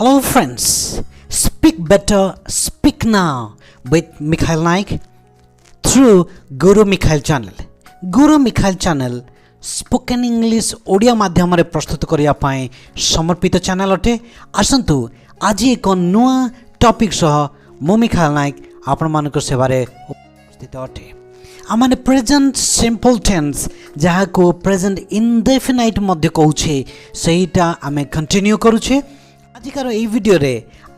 Hello friends, speak better, speak now with Mikhail Naik through Guru Mikhail channel. Guru Mikhail channel spoken English Odia माध्यम रे प्रस्तुत करिया पाए समर्पित चैनल अटे। आसंतु आज एक नुआ टॉपिक सह मो मिखाइल नायक आपण मानक सेवारे उपस्थित अटे। आमाने प्रेजेंट सिंपल टेंस जहा को प्रेजेंट इंडेफिनाइट मध्य कहूछे सेहीटा आमे कंटिन्यू करूछे। आजिकार ए वीडियो रे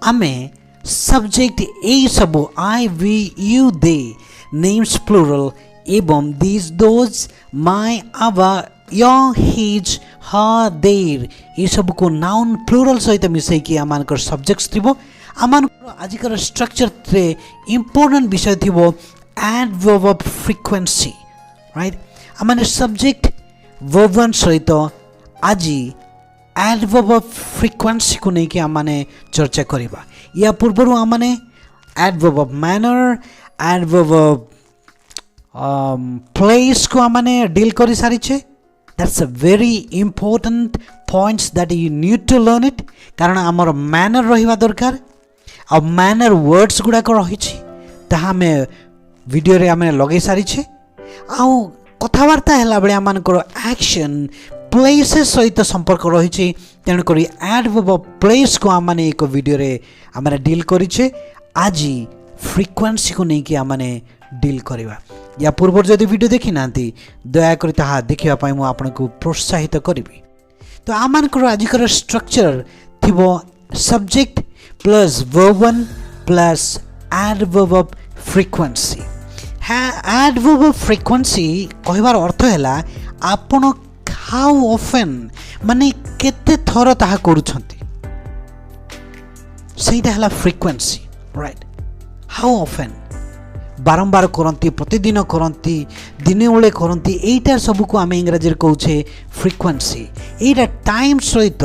आमे सब्जेक्ट ए सब I we you they names plural एवं this those my our your his her their ये सब को नाउन प्लूरल सहित मिसई कि आमानकर सब्जेक्ट्स थिबो। आमानकर आजिकार स्ट्रक्चर रे इंपोर्टेंट विषय थिबो adverb of frequency, right? आमाने सब्जेक्ट verb सहित आजी adverb of frequency को नहीं कि आमाने चर्चा करिबा। या पूर्वरु आमाने adverb of manner, adverb of place को आमाने डील करि सारी छे। That's a very important points that you need to learn it। कारण आमर manner रहिबा दरकार आ manner words गुडा को रही छी ताहा में वीडियो रे आमे लगे सारी छे। आउ कथावार्ता हैला बेले आमानकर एक्शन प्लेसेस सहित संपर्क रही छे। तेणु करी एडवर्ब ऑफ प्लेस को आमाने एक वीडियो रे आमाने डील करी छे। आजी फ्रीक्वेंसी को नहीं कि आमाने डील करबा। या पूर्व जदि वीडियो देखि नांती दया करी ताहा देखिबा पई मु आपनको प्रोत्साहित करबी। तो आमानकर आजिकर स्ट्रक्चर थिबो subject plus verb one plus adverb of frequency. Adverb of frequency कहबार अर्थ हैला आपण हाउ ऑफन माने केते थर ताहा करूछंती सेटा हैला फ्रीक्वेंसी, राइट? हाउ ऑफन बारंबार करंती, प्रतिदिन करंती, दिने ओळे करंती, एटा सब को आमे इंग्रजी रे कहूछे फ्रीक्वेंसी। एटा टाइम सहित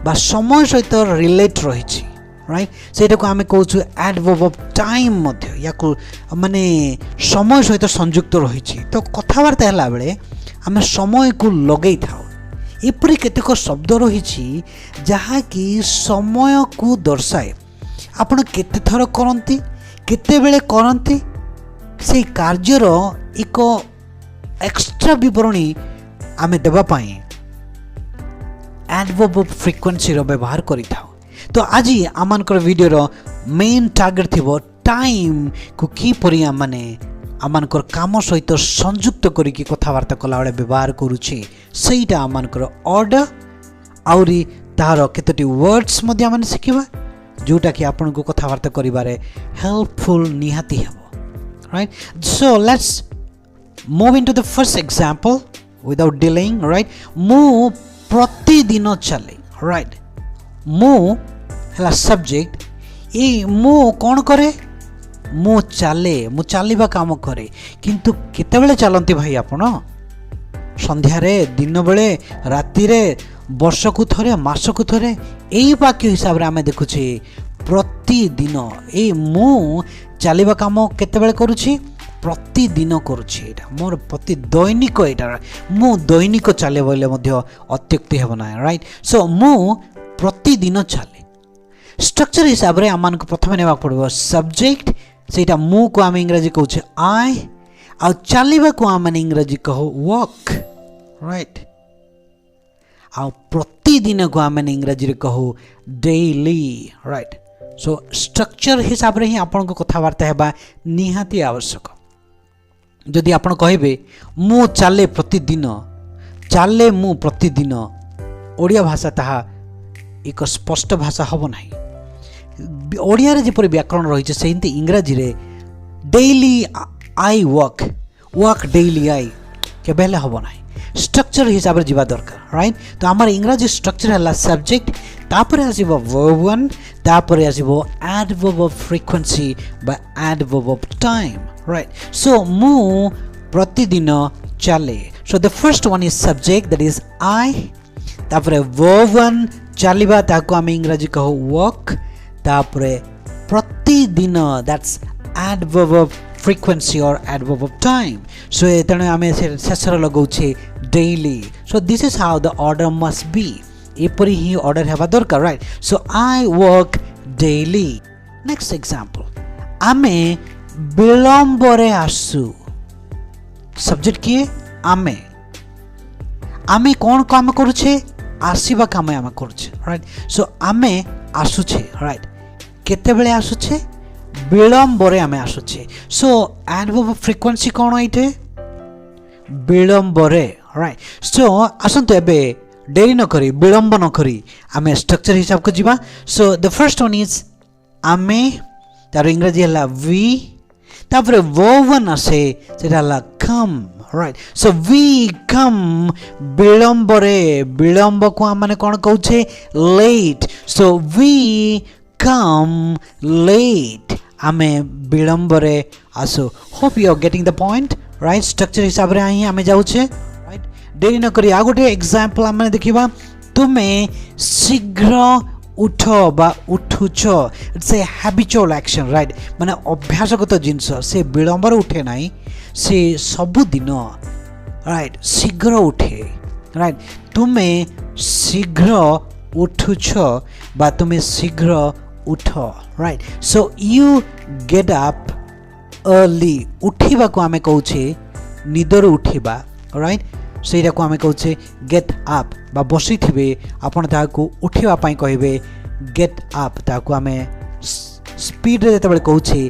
बा समय सहित रिलेट रहिछि, राइट? सेटा को आमे कहूछु एडवर्ब ऑफ टाइम मध्य या को माने समय सहित संयुक्त रहिछि। तो कथावार्ता हैला बेले आमे समय को लगेई थाओ। एपरि केतेक शब्द रहिछि जहा कि समय को दर्शाए। आपण केते थर करंती, केते बेले करंती, से कार्यर एक एक्स्ट्रा विवरणी आमे देबा पाई एडवर्ब ऑफ फ्रीक्वेंसी रो व्यवहार करि थाओ। तो आज आमानकर वीडियो रो मेन टार्गेट थिबो टाइम को की परि आमाने आमानकर काम सहित संयुक्त करी की कथावार्ता कला बेले व्यवहार करूछि सेटा आमानकर ऑर्डर आउरी तार केतटी वर्ड्स मध्ये आमाने सिखिबा जोटा कि आपन को कथावार्ता करिबारे हेल्पफुल निहाती हेबो, right? So let's move into the first example without delaying, right? मु प्रतिदिन चले, राइट? मु हला सब्जेक्ट ए मु कोन करे मु चाले, मु चालिबा काम करे। किंतु केते बेले चलंती भाई आपण? संध्या रे, दिन बेले, राति रे, वर्ष को थरे, मास को थरे। एई वाक्य हिसाब रे आमे देखुछि प्रतिदिन। ए मु चालिबा काम केते बेले करूछि? प्रतिदिन करूछि। एटा मोर प्रति दैनिक, एटा मु दैनिक चाले बोले मध्य अत्युक्ति हेबो ना, राइट? सो मु प्रतिदिन चाले। स्ट्रक्चर हिसाब रे आमान को प्रथम नेबा पड़बो सब्जेक्ट, सेटा मु को आम इंग्रजी कहूछे आई, आ चालिबा को आम इंग्रजी कहो वॉक, राइट? आ प्रतिदिन को आम इंग्रजी रे कहो डेली, राइट? सो स्ट्रक्चर हिसाब रे ही आपन को कथावार्ता हेबा निहाती आवश्यक। जदि आपन कहबे मु चाले प्रतिदिन, चाले मु प्रतिदिन, ओडिया भाषा ताहा एक स्पष्ट भाषा हबो नाही। ओडिया रे जेपरि व्याकरण रही छे सेंती इंग्रजी रे daily I walk, walk daily I केबेले हबो नाही। स्ट्रक्चर हिसाब रे जीवा दरकार, राइट? तो हमर इंग्रजी स्ट्रक्चर हला सब्जेक्ट, तापरे आसीबो वर्ब वन, तापरे आसीबो एडवर्ब ऑफ फ्रीक्वेंसी बा एडवर्ब ऑफ टाइम, राइट? सो मु प्रतिदिन चले। So the first one is subject, that is I. तापरे वर्ब वन चालिबा, ताको आमे इंग्रजी कहो वॉक। तापरे प्रतिदिन, दैट्स एडवर्ब ऑफ फ्रीक्वेंसी और एडवर्ब ऑफ टाइम। सो तेणु आमे शेषर लगौछे daily. So this is how the order must be. एपरी ही ऑर्डर हेबा दरकार right so I work daily next example आमे विलंबरे आसु सब्जेक्ट किए आमे आमे कौन काम करुछे आसीबा काम आमे करुछे राइट सो आमे आसुछे राइट केते बेले आसुछे विलंबरे आमे आसुछे सो एडवर्ब ऑफ फ्रीक्वेंसी कौन आइटे विलंबरे राइट सो आसंतु एबे देरी न करी विलंब न करी आमे स्ट्रक्चर हिसाब को जीवा so the first one is आमे तार इंग्रजी हला वी तापर वर्ब वन आसे सेटा हला कम राइट सो वी कम विलंबरे विलंब को माने कोन कहउछे late so we come late आमे विलंबरे आसो hope you are getting the point right structure हिसाब रे आही आमे जाउछे राइट देरी न करी आ गोटे एग्जांपल आमे देखिबा तुमे शीघ्र उठ बा उठुछ it's a habitual action right माने अभ्यासगत जिंस से विलंबर उठे नाही से सबु दिन राइट शीघ्र उठे राइट तुमे शीघ्र उठुछ बा तुमे शीघ्र उठ right so you get up early उठिबा को आमे कहूछे निदर उठिबा राइट सेटा को आमे कहूछे गेट अप बा बसी थिबे आपण ताको उठिबा पई कहिबे गेट अप ताको आमे स्पीड रे जेतबे कहूछे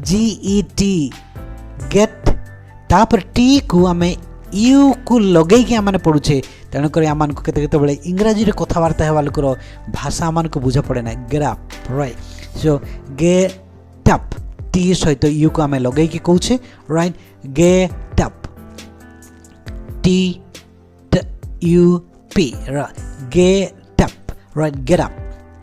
जी ई टी गेट तापर टी को आमे यू को लगै के आमे पढुछे तेणु करी आमान को केते केते बेले इंग्रजी रे कथावार्ता हेबा लोकर भाषा आमान को बुझा पड़े ना get up right so get up टी सहित यू को आमे लगै के कहूछे राइट गेट अप टी U P right get up right get up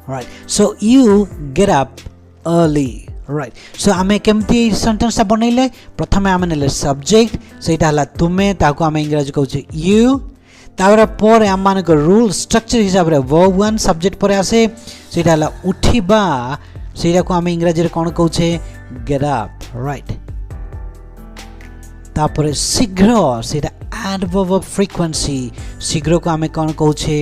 right so you get up early right so आमे केमती सेंटेंस ता बनैले प्रथमे आमे नेले सब्जेक्ट सेटा हला तुमे ताको आमे इंग्रजी कहउछे you तापर पर आमान को रूल स्ट्रक्चर हिसाब रे वर्ब वन सब्जेक्ट पर आसे सेटा हला उठिबा सेटा को आमे इंग्रजी रे कोन कहउछे get up right तापर शीघ्र सेटा adverb of frequency शीघ्र को आमे कोन कहउछे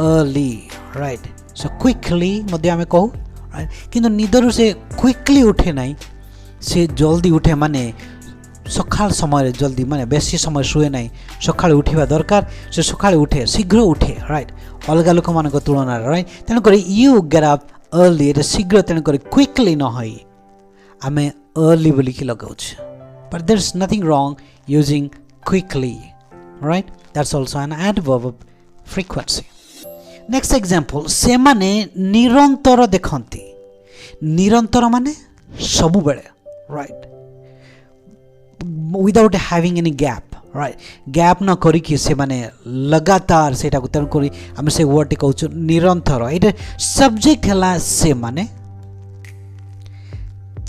early right so quickly मध्ये आमे कहू right किंतु निदरु से क्विकली उठे नाही से जल्दी उठे माने सकाळ समय रे जल्दी माने बेसी समय सुए नाही सकाळ उठिबा दरकार से सकाळ उठे शीघ्र उठे right अलगा लोक मान को तुलना right तेन करी you get up early एटा शीघ्र तेन करी quickly न होई आमे early बोली कि लगाउछ but there is nothing wrong using quickly right that's also an adverb of frequency next example से माने निरंतर देखंती निरंतर माने सबु बेले right without having any gap right gap न करी कि से माने लगातार सेटा को तन करी हम से वर्ड कहउछु निरंतर एटा सब्जेक्ट हला से माने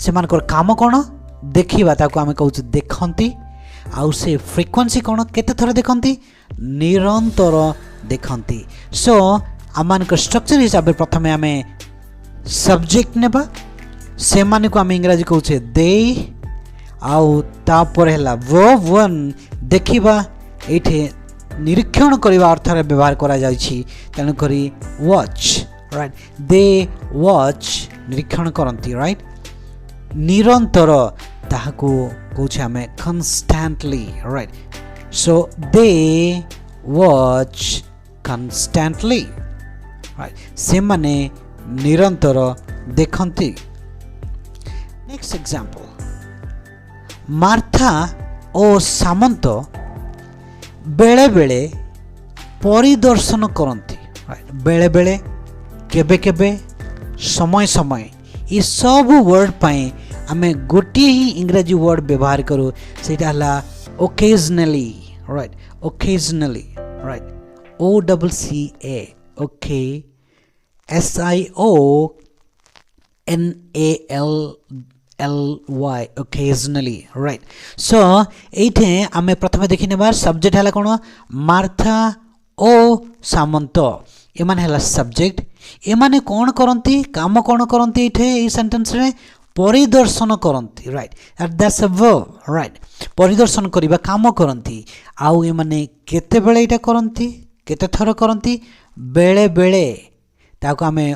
से मान कर काम कोन देखिबा ताको आमे कहउछु देखंती आउ से फ्रीक्वेंसी कोन केते थर देखंती निरंतर देखंती सो आमान को स्ट्रक्चर हिसाब रे प्रथमे आमे सब्जेक्ट नेबा से माने को आमे इंग्रजी कहउछे दे आउ तापर हला वर्ब वन देखिबा एठे निरीक्षण करबा अर्थ रे व्यवहार करा जाय छी तन करी वॉच राइट दे वॉच निरीक्षण करंती राइट निरंतर ताहाको कहउछे आमे constantly right so they watch constantly right से माने निरंतर देखंती नेक्स्ट एग्जांपल मार्था ओ सामंत बेले बेले परिदर्शन करंती राइट बेले बेले केबे केबे समय समय ये सब वर्ड पाए आमे गोटे ही इंग्रजी वर्ड व्यवहार करू सेटा हला occasionally right occasionally right o double c a okay s i o n a l l y occasionally right so एठे आमे प्रथमे देखिने बार सब्जेक्ट हला कोन मार्था ओ सामंत एमाने हला सब्जेक्ट एमाने कोन करंती काम कोन करंती एठे ए सेंटेंस रे परिदर्शन करंती right that's a verb right परिदर्शन करिबा काम करंती आउ ए माने केते बेले एटा करंती केते थर करंती बेले बेले ताको आमे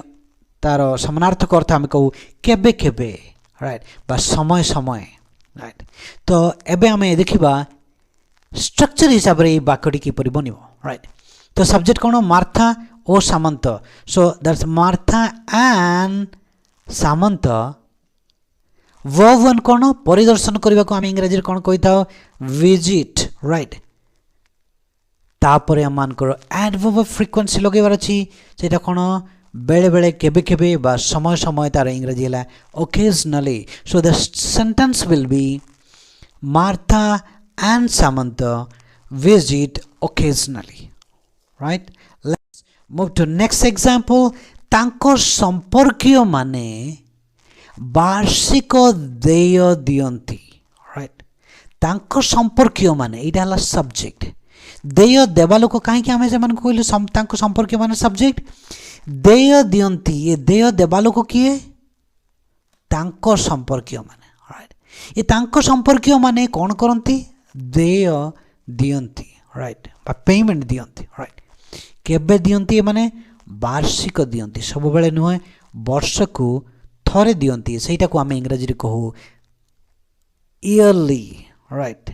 तार समानार्थक अर्थ आमे कहू केबे केबे राइट बा समय समय राइट तो एबे आमे देखिबा स्ट्रक्चर हिसाब रे वाक्यटी किपरि बनिबो राइट तो सब्जेक्ट कोन मार्था ओ Samantha so that's Martha and Samantha verb one कोन परिदर्शन करबा को आमे इंग्रजी रे कोन कहिता विजिट राइट तापरे आमान को एडवर्ब फ्रीक्वेंसी लगेबार अछि सेटा कोन बेले बेले केबे केबे बा समय समय तार इंग्रजी हला occasionally so the sentence will be Martha and Samantha visit occasionally right let's move to next example तांको संपर्कीय माने वार्षिक देय दियंती राइट तांको संपर्कीय माने इटा हला सब्जेक्ट देय देवा लोक काहे कि हमें जमान कहले तांको संपर्कीय माने सब्जेक्ट देय दियंती ये देय देवा लोक किए तांको संपर्कीय माने राइट ये तांको संपर्कीय माने कोन करंती देय दियंती राइट बा पेमेंट दियंती राइट केबे दियंती माने वार्षिक दियंती सब बेले नुहे वर्ष को थरे दियंती सेटा को आमे इंग्रजी रे कहू ईयरली राइट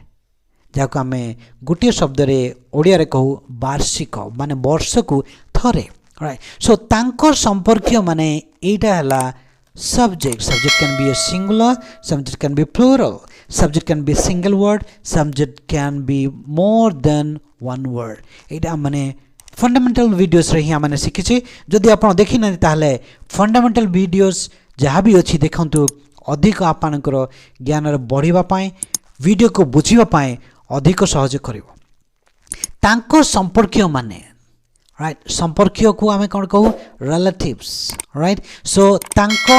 जाको आमे गोटे शब्द रे ओडिया रे कहू वार्षिक माने वर्ष को थरे राइट सो तांको संपर्कीय माने एटा हला subject can be a singular subject can be plural subject can be single word subject can be more than one word एटा माने फंडामेंटल वीडियोस रे ही माने सिखिछि जदि आपण देखि नै ताहले फंडामेंटल वीडियोस जहाँ भी अछि देखंतु अधिक आपनकर ज्ञान रे बढ़िबा पाए वीडियो को बुझिबा पाए अधिक सहज करिवो तांको संपर्कीय माने राइट संपर्कीय को आमे कोन कहू रिलेटिव्स राइट सो तांको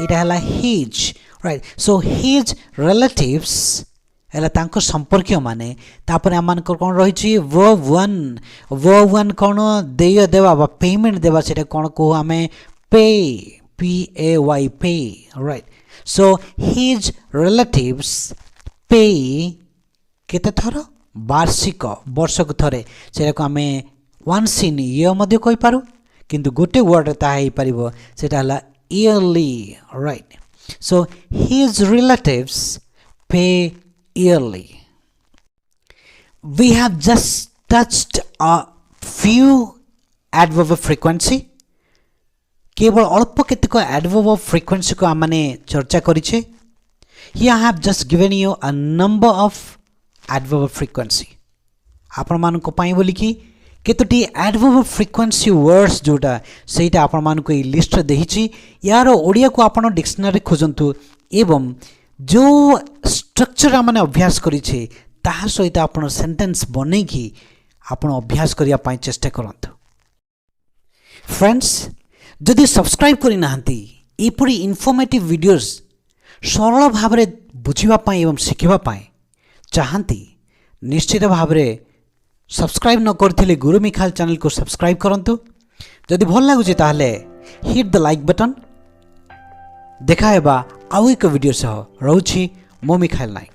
इटा हला his right so his relatives एला तांको संपर्कीय माने तापर आमान कोन रहिछि वर्ब वन कोन देय देवा बा पेमेंट देवा सेटा कोन कहू आमे पे P-A-Y pay right so his relatives pay केते थर वार्षिक वर्ष को थरे सेटा को आमे once in year मध्ये कहि पारु किंतु गोटे वर्ड ता हे परिबो सेटा हला yearly right so his relatives pay yearly we have just touched a few adverb of frequency केवल अल्प केतक एडवर्ब ऑफ फ्रीक्वेंसी को आमने चर्चा करिछे here I have just given you a number of adverb of frequency आपण मान को पाई बोली कि केतोटी एडवर्ब ऑफ फ्रीक्वेंसी वर्ड्स जोटा सेटा आपण मान को ई लिस्ट रे देहिछि यार ओडिया को आपण डिक्शनरी खोजंतु एवं जो स्ट्रक्चर आमने अभ्यास करिछे ताहा सहित आपण सेंटेंस बनै कि आपण अभ्यास करिया पाई चेष्टा करंतु फ्रेंड्स जदि सब्सक्राइब करि नाहंती एपरि इन्फॉर्मेटिव वीडियोस सरल भाव रे बुझिबा पाई एवं सिखिबा पाई चाहंती निश्चित भाव रे सब्सक्राइब न करथिले गुरु मिखाल चैनल को सब्सक्राइब करंतु जदि भल लागुचे ताहले हिट द लाइक बटन देखा हेबा आउ एक वीडियो सह रहउछि मो मिखाल नायक।